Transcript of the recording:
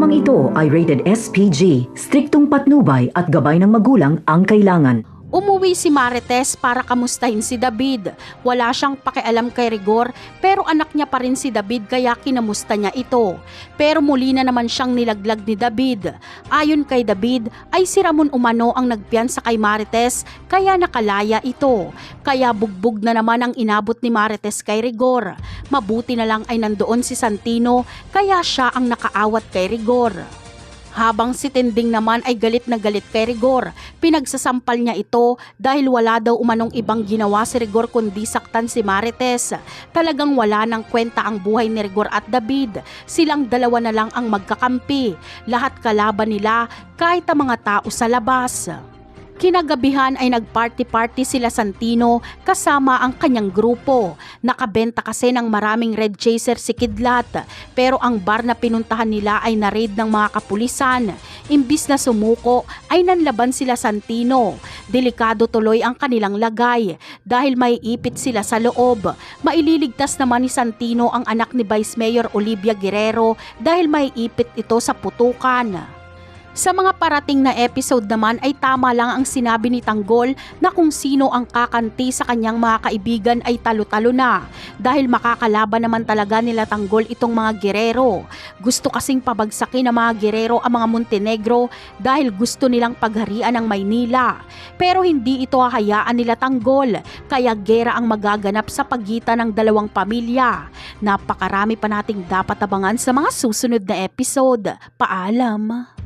Programang ito ay rated SPG, striktong patnubay at gabay ng magulang ang kailangan. Umuwi si Marites para kamustahin si David. Wala siyang pakialam kay Rigor pero anak niya pa rin si David kaya kinamusta niya ito. Pero muli na naman siyang nilaglag ni David. Ayon kay David ay si Ramon umano ang nagpiyansa kay Marites kaya nakalaya ito. Kaya bugbog na naman ang inabot ni Marites kay Rigor. Mabuti na lang ay nandoon si Santino kaya siya ang nakaawat kay Rigor. Habang si Tinding naman ay galit na galit kay Rigor, pinagsasampal niya ito dahil wala daw umanong ibang ginawa si Rigor kundi saktan si Marites. Talagang wala ng kwenta ang buhay ni Rigor at David, silang dalawa na lang ang magkakampi, lahat kalaban nila kahit ang mga tao sa labas. Kinagabihan ay nagparty-party sila Santino kasama ang kanyang grupo. Nakabenta kasi ng maraming red chaser si Kidlat pero ang bar na pinuntahan nila ay na-raid ng mga kapulisan. Imbis na sumuko ay nanlaban sila Santino. Delikado tuloy ang kanilang lagay dahil may ipit sila sa loob. Maililigtas naman ni Santino ang anak ni Vice Mayor Olivia Guerrero dahil may ipit ito sa putukan. Sa mga parating na episode naman ay tama lang ang sinabi ni Tanggol na kung sino ang kakanti sa kanyang mga kaibigan ay talo-talo na dahil makakalaban naman talaga nila Tanggol itong mga Guerrero. Gusto kasing pabagsakin ng mga Guerrero ang mga Montenegro dahil gusto nilang pagharian ng Maynila. Pero hindi ito hahayaan nila Tanggol kaya gera ang magaganap sa pagitan ng dalawang pamilya. Napakarami pa nating dapat abangan sa mga susunod na episode. Paalam!